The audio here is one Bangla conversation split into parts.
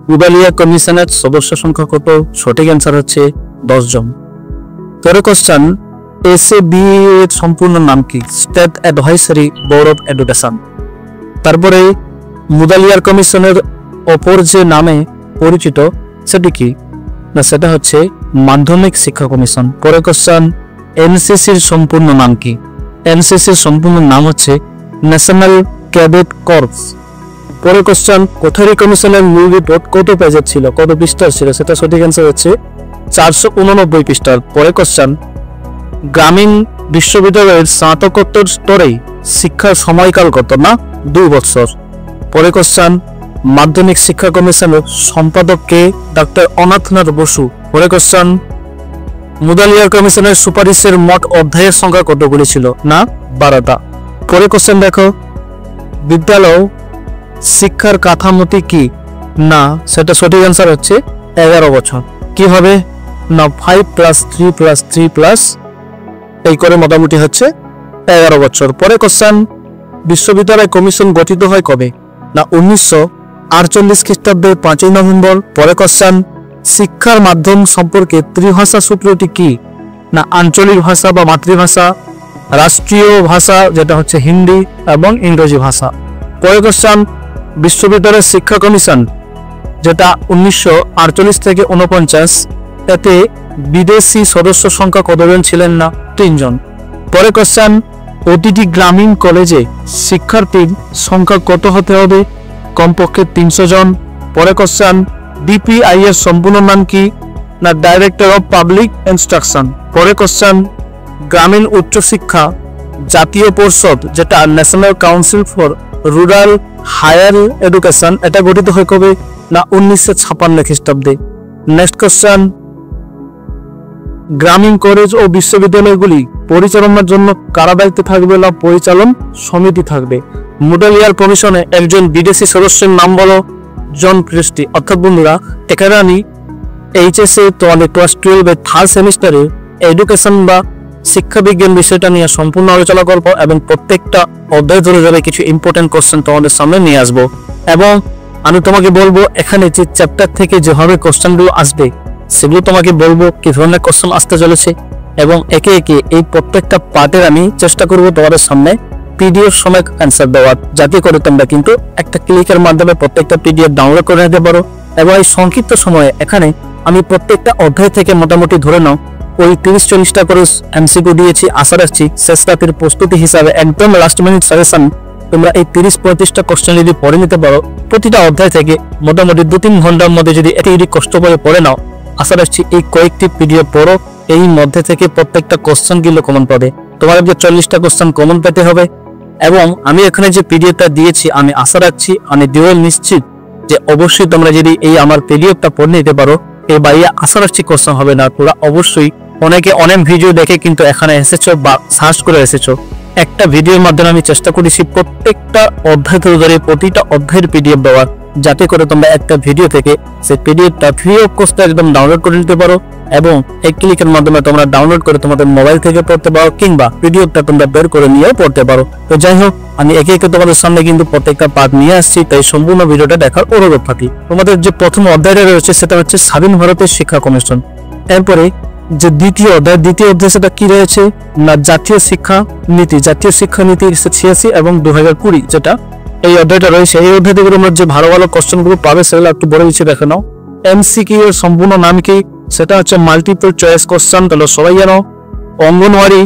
মুদালিয়া কমিশনের সদস্য সংখ্যা কত? সঠিক অ্যান্সার হচ্ছে 10 জন। পরের কোশ্চেন, এসএবি এর সম্পূর্ণ নাম কি? State advisory board of education. তারপরে মুদালিয়ার কমিশনের অপর যে নামে পরিচিত সেটি কি? না, সেটা হচ্ছে মাধ্যমিক শিক্ষা কমিশন। পরের কোশ্চেন, এনসিসির সম্পূর্ণ নাম কি? এনসিসির সম্পূর্ণ নাম হচ্ছে ন্যাশনাল ক্যাডেট কর্পস। পরের কোশ্চেন, কোঠারি কমিশনের মূল রিপোর্ট কত পেজের ছিল, কত পৃষ্ঠার ছিল? সেটা সঠিক অ্যান্সার হচ্ছে 489 পৃষ্ঠার। পরের কোশ্চেন, গ্রামীণ বিশ্ববিদ্যালয়ের স্নাতকোত্তর স্তরে শিক্ষার সময়কাল কত? না 2 বছর। পরের কোশ্চেন, মাধ্যমিক শিক্ষা কমিশনের সম্পাদক কে? ডক্টর অনাথনাথ বসু। পরের কোশ্চেন, মুদালিয়ার কমিশনের সুপারিশের মোট অধ্যায়ের সংখ্যা কতগুলি ছিল? না 12টা। পরের কোশ্চেন দেখো, বিদ্যালয় শিক্ষার কাঠামোটি কি? না, সেটা সঠিক অ্যান্সার হচ্ছে 11 বছর। কি হবে? না 5+3+3+ এই করে মোটামুটি হচ্ছে 11 বছর। পরে কোশ্চেন, বিশ্ববিদ্যালয় কমিশন গঠিত হয় কবে? না 1948 খ্রিস্টাব্দের 5ই নভেম্বর। পরে কোশ্চেন, শিক্ষার মাধ্যম সম্পর্কে ত্রিভাষা সূত্রটি কি? না আঞ্চলিক ভাষা বা মাতৃভাষা, রাষ্ট্রীয় ভাষা যেটা হচ্ছে হিন্দি এবং ইংরেজি ভাষা। পরে কোশ্চেন, বিশ্ববিদ্যালয়ের শিক্ষা কমিশন যেটা 1948 থেকে 49, এতে বিদেশি সদস্য সংখ্যা কতজন ছিলেন? না 3 জন। পরে কোশ্চেন, প্রতিটি গ্রামীণ কলেজে শিক্ষার্থীর সংখ্যা কত হতে হবে? কমপক্ষে 300 জন। পরে কোশ্চেন, ডিপিআই এর সম্পূর্ণ নাম কি? না ডাইরেক্টর অফ পাবলিক ইনস্ট্রাকশন। পরে কোশ্চেন, গ্রামীণ উচ্চশিক্ষা জাতীয় পরিষদ যেটা national council for rural higher education, এটা গঠিত হয় কবে? না 1956 খ্রিস্টাব্দে। নেক্সট কোশ্চেন, গ্রামীণ কলেজ ও বিশ্ববিদ্যালয়গুলি পরিচালনার জন্য কারা দায়িত্বে থাকবে? না পরিচালন সমিতি থাকবে। মুদালিয়ার কমিশনে একজন বিদেশি সদস্যের নাম বলো? John Christie. অর্থাৎ বন্ধুরা, এখানে আমি এইচএস এ তোমাদের ক্লাস 12 এর 3rd সেমিস্টারে এডুকেশন বা শিক্ষা বিজ্ঞান বিষয়টা নিয়ে সম্পূর্ণ আলোচনা করব এবং প্রত্যেকটা অধ্যায় ধরে ধরে কিছু ইম্পর্টেন্ট কোশ্চেন তোমাদের সামনে নিয়ে আসবো। এবং আমি তোমাকে বলবো এখানে যে চ্যাপ্টার থেকে যেভাবে কোশ্চেনগুলো আসবে সেগুলো তোমাকে বলবো কি ধরনের কোশ্চেন আসতে চলেছে, এবং একে একে এই প্রত্যেকটা পার্টের আমি চেষ্টা করব তোমাদের সামনে পিডিএফ সময় অ্যান্সার দেওয়ার, যাতে করে তোমরা কিন্তু একটা ক্লিকের মাধ্যমে প্রত্যেকটা পিডিএফ ডাউনলোড করে নিতে পারো। এবং এই সংক্ষিপ্ত সময়ে এখানে আমি প্রত্যেকটা অধ্যায় থেকে মোটামুটি ধরে নাও ওই 30-40টা করে এমসিকিউ দিয়েছি। আশা রাখছি শেষ রাতের প্রস্তুতি হিসাবে একদম লাস্ট মিনিট সাজেশন তোমরা এই 30-35টা কোশ্চেন যদি পড়ে নিতে পারো, প্রতিটা অধ্যায় থেকে মোটামুটি 2-3 ঘন্টার মধ্যে যদি এটি কষ্ট করে পড়ে নাও, আশা রাখছি এই কয়েকটি পিডিএফ পড়ো, এই মধ্যে থেকে প্রত্যেকটা কোশ্চেন গুলো কমন পাবে। তোমাদের যে 40টা কোশ্চেন কমন পেতে হবে। এবং আমি এখানে যে পিডিএফটা দিয়েছি আমি আশা রাখছি, আমি দৃঢ় নিশ্চিত যে অবশ্যই তোমরা যদি এই আমার পিডিএফটা পড়ে নিতে পারো, এই বাইরে আশা রাখছি কোশ্চেন হবে না। তোমরা অবশ্যই অনেকে অনেক ভিডিও দেখে কিন্তু এখানে এসেছো বা সার্চ করে এসেছো, একটা ভিডিওর মাধ্যমে আমি চেষ্টা করেছি প্রত্যেকটা অধ্যায় ধরে প্রতিটা অধ্যায়ের পিডিএফ দেওয়ার, যাতে করে তোমরা একটা ভিডিও থেকে সেই পিডিএফটা ফ্রি অফ কস্টে একদম ডাউনলোড করে নিতে পারো এবং এক ক্লিকের মাধ্যমে তোমরা ডাউনলোড করে তোমাদের মোবাইল থেকে পড়তে পারো কিংবা পিডিএফটা তোমরা বের করে নিয়েও পড়তে পারো। তো যাই হোক, আমি একে একে তোমাদের সামনে কিন্তু প্রত্যেকটা পার্ট নিয়ে আসছি, তাই সম্পূর্ণ ভিডিওটা দেখার অনুরোধ থাকি। তোমাদের যে প্রথম অধ্যায়টা রয়েছে সেটা হচ্ছে স্বাধীন ভারতের শিক্ষা কমিশন। এরপরে যে দ্বিতীয় অধ্যায় সেটা কি রয়েছে? না জাতীয় শিক্ষা নীতি 1986 এবং 2020 যেটা এই অধ্যায়টা রয়েছে। এই অধ্যায় থেকে তোমরা যে ভালো ভালো কোশ্চেন গুলো পাবে সেগুলো একটু বড় কিছু দেখে নাও। এমসিকিউ এর সম্পূর্ণ নাম কি? সেটা হচ্ছে মাল্টিপল চয়েস কোশ্চেন, তাহলে সবাই জানো। অঙ্গনওয়াড়ি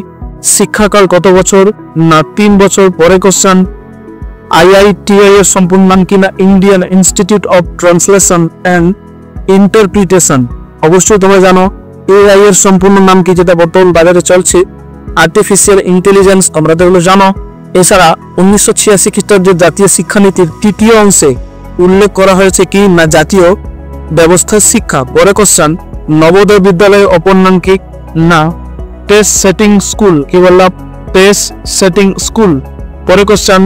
শিক্ষাকাল কত বছর? না 3 বছর। পরে কোশ্চেন, আইআইটিআই এর সম্পূর্ণ নাম কি? না Indian institute of translation and interpretation. অবশ্যই তোমরা জানো। এআই এর সম্পূর্ণ নাম কি, যেটা বর্তমান বাজারে চলছে? আর্টিফিশিয়াল ইন্টেলিজেন্স, তোমরা তো এগুলো জানো। এছাড়া 1986 খ্রিস্টাব্দের জাতীয় শিক্ষানীতির 3য় অংশে উল্লেখ করা হয়েছে কি? না জাতীয় ব্যবস্থার শিক্ষা। পরে কোশ্চেন, নবোদয় বিদ্যালয়ের অপর নাম কি? না টেস্ট সেটিং স্কুল। কি বললাম? Test setting school. পরে কোশ্চেন,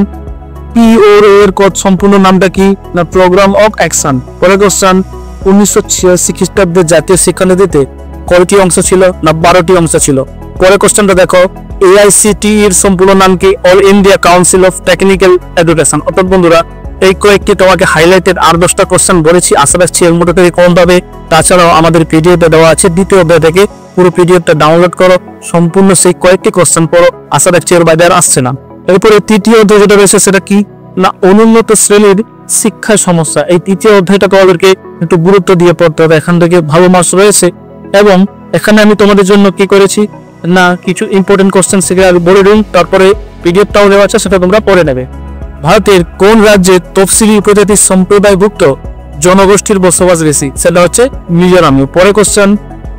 পিওর এর সম্পূর্ণ নামটা কি? না প্রোগ্রাম অফ অ্যাকশন। পরে কোশ্চেন, 1986 খ্রিস্টাব্দের জাতীয় শিক্ষানীতিতে কয়টি অংশ ছিল? না 12টি অংশ ছিল। পরে কোশ্চেনটা দেখো, এআইসিটি এর সম্পূর্ণ নাম কি? All India council of technical education. অর্থাৎ বন্ধুরা এই কয়েকটি তোমাকে হাইলাইটেড আর 10টা কোশ্চেন বলেছি, আশা রাখছি এর মধ্যে থেকে কম পাবে। তাছাড়াও আমাদের পিডিএফে দেওয়া আছে, দ্বিতীয় অধ্যায় থেকে পুরো পিডিএফটা ডাউনলোড করো, সম্পূর্ণ সেই কয়েকটি কোশ্চেন পড়ো, আশা রাখছি এর বাইরে আর আসছে না। এরপরে তৃতীয় অধ্যায় যেটা রয়েছে সেটা কি না অনুন্নত শ্রেণীর শিক্ষা সমস্যা। এই তৃতীয় অধ্যায়টা তোমাদেরকে একটু গুরুত্ব দিয়ে পড়তে হবে, এখান থেকে ভালো মার্কস রয়েছে। এবং এখানে আমি তোমাদের জন্য কি করেছি না কিছু ইম্পর্টেন্ট কোশ্চেন সেগুলো আমি বলে দিই, তারপরে পিডিএফটাও দেওয়া আছে, সেটা তোমরা পড়ে নেবে। ভারতের কোন রাজ্যে তফসিলি উপজাতি সম্প্রদায়ভুক্ত জনগোষ্ঠীর বসবাস বেশি? সেটা হচ্ছে মিজোরামে। পরে কোশ্চেন,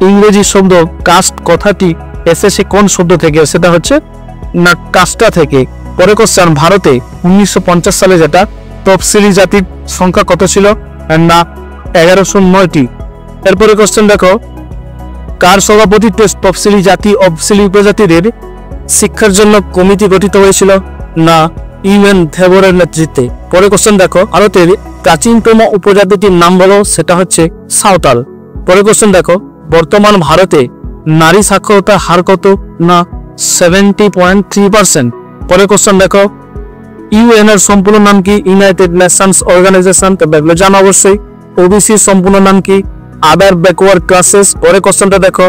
ইংরেজি শব্দ কাস্ট কথাটি এসেছে কোন শব্দ থেকে? সেটা হচ্ছে না কাস্টা থেকে। পরে কোশ্চেন, ভারতে 1950 সালে যেটা তফসিলি জাতির সংখ্যা কত ছিল? না 1109টি। এরপরে কোশ্চেন দেখো, কার সভাপতিত্বে তফসিলি জাতি তফসিলি উপজাতিদের শিক্ষার জন্য কমিটি গঠিত হয়েছিল? না ইউএন থেবরের নেতৃত্বে। পরে কোশ্চেন দেখো, ভারতের প্রাচীনতম উপজাতিটির নাম বলো? সেটা হচ্ছে সাঁওতাল। পরে কোশ্চেন দেখো, বর্তমান ভারতে নারী সাক্ষরতার হার কত? না 70.3%। পরে কোশ্চেন দেখো, ইউএন এর সম্পূর্ণ নাম কি? United nations organisation. তবে এগুলো জানা অবশ্যই। ওবিসি সম্পূর্ণ নাম কি? Other backward classes. পরে কোশ্চেনটা দেখো,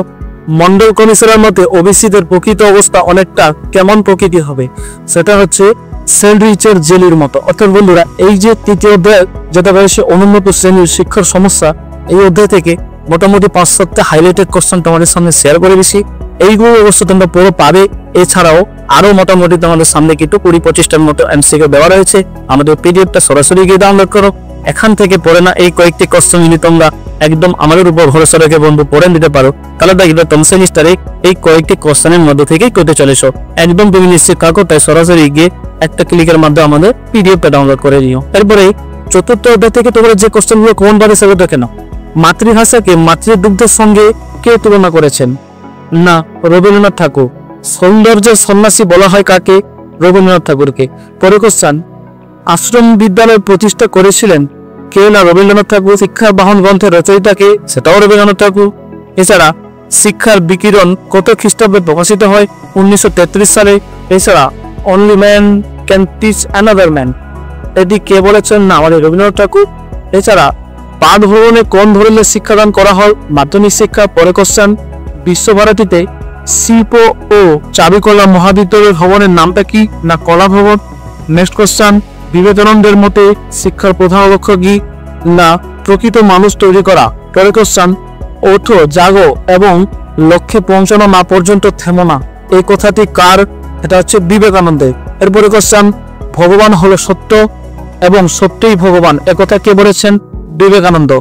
মন্ডল কমিশনের মতে ওবিসিদের প্রকৃত অবস্থা অনেকটা কেমন প্রকৃতি হবে? সেটা হচ্ছে স্যান্ডউইচের জেলির মতো। অর্থাৎ বন্ধুরা, এই যে তৃতীয় অধ্যায় যেটা রয়েছে অনুন্নত শ্রেণীর শিক্ষার সমস্যা, এই অধ্যায় থেকে মোটামুটি 5-7টা হাইলাইটেড কোশ্চেন তোমাদের সামনে শেয়ার করে দিছি। এইগুলো অবশ্য তোমরা পুরো পাবে। এছাড়াও আরো মোটামুটি তোমাদের সামনে কিন্তু 20-25টার মতো এমসিকিউ দেওয়া রয়েছে। আমাদের পিডিএফটা সরাসরি গিয়ে ডাউনলোড করো, এখান থেকে পড়ে না এই কয়েকটি কোশ্চেন যদি তোমরা একদম আমাদের উপর ভরসা রেখে বন্ধু পড়ে নিতে পারো, তাহলে দেখবে তোমরা সেমিস্টারে এই কয়েকটি কোশ্চেনের মধ্যে থেকেই করতে চলেছো। একদম তুমি নিশ্চিত থাকো, তাই সরাসরি গিয়ে একটা ক্লিকের মাধ্যমে আমাদের পিডিএফটা ডাউনলোড করে নিও। এরপরে চতুর্থ অধ্যায় থেকে তোমরা যে কোশ্চেনগুলো কোন পারে সেগুলো দেখে নাও। মাতৃভাষাকে মাতৃদুগ্ধের সঙ্গে কে তুলনা করেছেন? না রবীন্দ্রনাথ ঠাকুর। সৌন্দর্যের সন্ন্যাসী বলা হয় কাকে? রবীন্দ্রনাথ ঠাকুরকে। পরে কোশ্চেন, আশ্রম বিদ্যালয় প্রতিষ্ঠা করেছিলেন কে? না রবীন্দ্রনাথ ঠাকুর। শিক্ষার বাহন গ্রন্থের রচয়িতা কে? সেটাও রবীন্দ্রনাথ ঠাকুর। এছাড়া শিক্ষার বিকিরণ কত খ্রিস্টাব্দে প্রকাশিত হয়? 1933 সালে। এছাড়া only man can teach another man, এটি কে বলেছেন? না আমাদের রবীন্দ্রনাথ ঠাকুর। এছাড়া পাঠ ভবনে কোন ধরনের শিক্ষাদান করা হয়? মাধ্যমিক শিক্ষা। পরে কোশ্চেন, বিশ্বভারতীতে শিল্প ও চাবিকলা মহাবিদ্যালয় ভবনের নামটা কি? না কলা ভবন। নেক্সট কোশ্চেন, বিবেকানন্দের মতে শিক্ষার প্রধান লক্ষ্য কি? না প্রকৃত মানুষ তৈরি করা। পরে কোশ্চেন, ওঠো জাগো এবং লক্ষ্যে পৌঁছানো না পর্যন্ত থেমো না, এই কথাটি কার? এটা হচ্ছে বিবেকানন্দের। এরপরে কোশ্চেন, ভগবান হলো সত্য এবং সত্যই ভগবান, একথা কে বলেছেন? বিবেকানন্দ।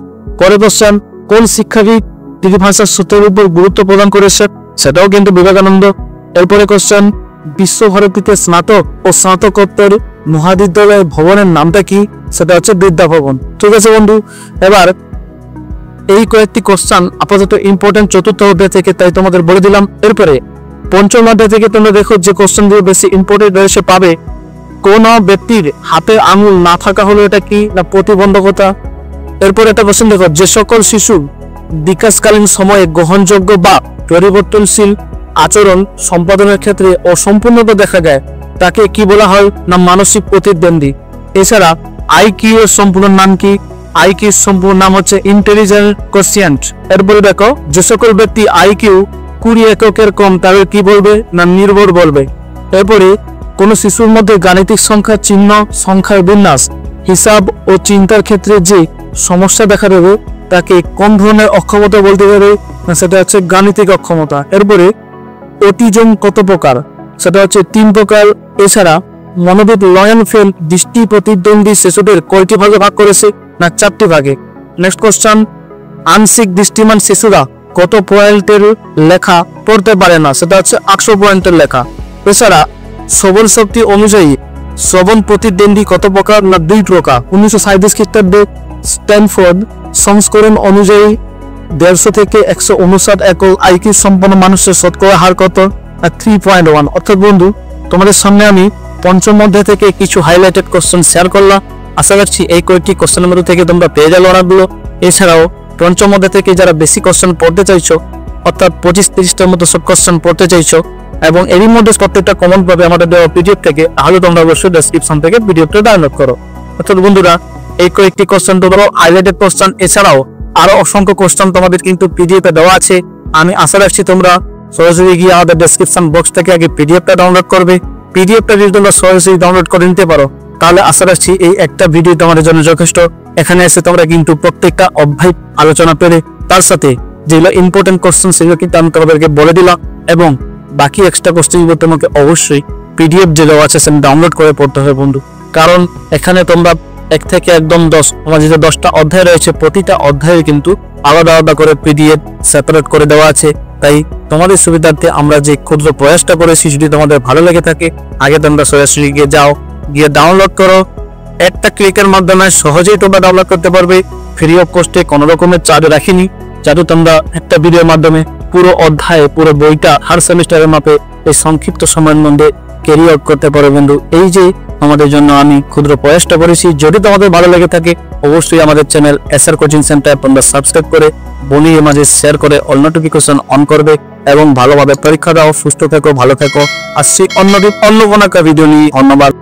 পরে কোশ্চেন, কোন শিক্ষাবিদ ত্রিভাষা সূত্রের উপর গুরুত্ব প্রদান করেছে? সেটাও কিন্তু বিবেকানন্দ। এরপরে কোশ্চেন, বিশ্বভারতীতে স্নাতক ও স্নাতকোত্তর মহাবিদ্যালয় ভবনের নামটা কি? সেটা হচ্ছে বিদ্যা ভবন। ঠিক আছে বন্ধু, এবার এই কয়েকটি কোশ্চেন আপাতত ইম্পর্টেন্ট চতুর্থ অধ্যায় থেকে, তাই তোমাদের বলে দিলাম। এরপরে পঞ্চম অধ্যায় থেকে তোমরা দেখো যে কোশ্চেনগুলো বেশি ইম্পর্টেন্ট রয়েছে পাবে। কোন ব্যক্তির হাতে আঙুল না থাকা হলো এটা কি? না প্রতিবন্ধকতা। এরপর একটা কোশ্চেন দেখো, যে সকল শিশু বিকাশকালীন সময়ে গ্রহণযোগ্য বা পরিবর্তনশীল আচরণ সম্পাদনের ক্ষেত্রে অসম্পূর্ণতা দেখা যায় তাকে কি বলা হয়? না মানসিক প্রতিবন্ধী। এছাড়া আইকিউ এর সম্পূর্ণ নাম কি? আইকিউ এর সম্পূর্ণ নাম হচ্ছে ইন্টেলিজেন্ট কোয়েশ্চেন্ট। এরপরে দেখো, যে সকল ব্যক্তি আইকিউ 20 এককের কম তাদের কি বলবে? না নির্ভর বলবে। এরপরে কোন শিশুর মধ্যে গাণিতিক সংখ্যা চিহ্ন সংখ্যার বিন্যাস হিসাব ও চিন্তার ক্ষেত্রে যে সমস্যা দেখা দেবে তাকে কোন ধরনের অক্ষমতা বলতে পারে? না সেটা হচ্ছে গাণিতিক অক্ষমতা। এরপরে অটিজম কত প্রকার? সেটা হচ্ছে 3 প্রকার। এছাড়া মনোবিদ লয়েনফেল্ড দৃষ্টি প্রতিদ্বন্দ্বী শিশুদের কয়টি ভাগে ভাগ করেছে? না 4টি ভাগে। নেক্সট কোশ্চেন, আংশিক দৃষ্টিমান শিশুরা কত পয়েন্টের লেখা পড়তে পারে না? সেটা হচ্ছে 800 পয়েন্টের লেখা। এছাড়া শ্রবণ শক্তি অনুযায়ী শ্রবণ প্রতিদ্বন্দ্বী কত প্রকার? না 2 প্রকার। 1937 খ্রিস্টাব্দে স্ট্যানফোর্ড সংস্করণ অনুযায়ী 150 থেকে 159 একল আইকিউ সম্পন্ন মানুষের শতকরা হার কত? 3.1। অর্থাৎ বন্ধু, তোমাদের সামনে আমি পঞ্চম অধ্যায় থেকে কিছু হাইলাইটেড কোশ্চেন শেয়ার করলাম। আশা করছি এই কয়েকটি কোশ্চেনের মধ্যে থেকে তোমরা পেয়ে যাবে অনেকগুলো। এছাড়াও পঞ্চম অধ্যায় থেকে যারা বেশি কোশ্চেন পড়তে চাইছো, অর্থাৎ 25-30টার মতো সব কোশ্চেন পড়তে চাইছো এবং এরই মধ্যে প্রত্যেকটা কমন পাবে আমাদের দেওয়া পিডিএফ থেকে, তাহলে তোমরা অবশ্যই ডেসক্রিপশন থেকে পিডিএফটা ডাউনলোড করো। অর্থাৎ বন্ধুরা এই কয়েকটি কোশ্চেন তো ধরো হাইলাইটেড কোশ্চেন, এছাড়াও আরো অসংখ্য কোশ্চেন তোমাদের কিন্তু পিডিএফ এ দেওয়া আছে। আমি আশা রাখছি তোমরা সরাসরি গিয়ে আমাদের ডেসক্রিপশন বক্স থেকে আগে পিডিএফটা ডাউনলোড করবে। পিডিএফটা যদি তোমরা সরাসরি ডাউনলোড করে নিতে পারো তাহলে আশা রাখছি এই একটা ভিডিও তোমাদের জন্য যথেষ্ট। এখানে এসে তোমরা কিন্তু প্রত্যেকটা অধ্যায় আলোচনা পেলে তার সাথে যেগুলো ইম্পর্টেন্ট কোশ্চেন সেগুলো কিন্তু আমি তোমাদেরকে বলে দিলাম, এবং বাকি এক্সট্রা কোশ্চেনগুলো তোমাকে অবশ্যই পিডিএফ যে দেওয়া আছে সেটা ডাউনলোড করে পড়তে হবে বন্ধু। কারণ এখানে তোমরা 1 থেকে একদম 10 তোমার যে 10টা অধ্যায় রয়েছে প্রতিটা অধ্যায়ে কিন্তু আলাদা আলাদা করে পিডিএফ সেপারেট করে দেওয়া আছে। তাই তোমাদের সুবিধার্থে আমরা যে ক্ষুদ্র প্রয়াসটা করেছি, যদি তোমাদের ভালো লেগে থাকে আগে তোমরা সরাসরি গিয়ে ডাউনলোড করো। একটা ক্লিকের মাধ্যমে সহজেই তোমরা ডাউনলোড করতে পারবে, ফ্রি অফ কস্টে, কোনো রকমের চার্জ রাখিনি, যাতে তোমরা একটা ভিডিওর মাধ্যমে পুরো অধ্যায়ে পুরো বইটা হার সেমিস্টারের মাপে এই সংক্ষিপ্ত সময়ের মধ্যে ক্যারি আউট করতে পারো বন্ধু। এই যে আমাদের জন্য আমি ক্ষুদ্র প্রয়াসটা করেছি, যদি তোমাদের ভালো লেগে থাকে অবশ্যই আমাদের চ্যানেল এসআর কোচিং সেন্টার তোমরা সাবস্ক্রাইব করে বন্ধুদের মাঝে শেয়ার করে অল নোটিফিকেশন অন করবে, এবং ভালোভাবে পরীক্ষা দাও। সুস্থ থেকো, ভালো থেকো। আসছি অন্য কোনো একটা ভিডিও নিয়ে। ধন্যবাদ।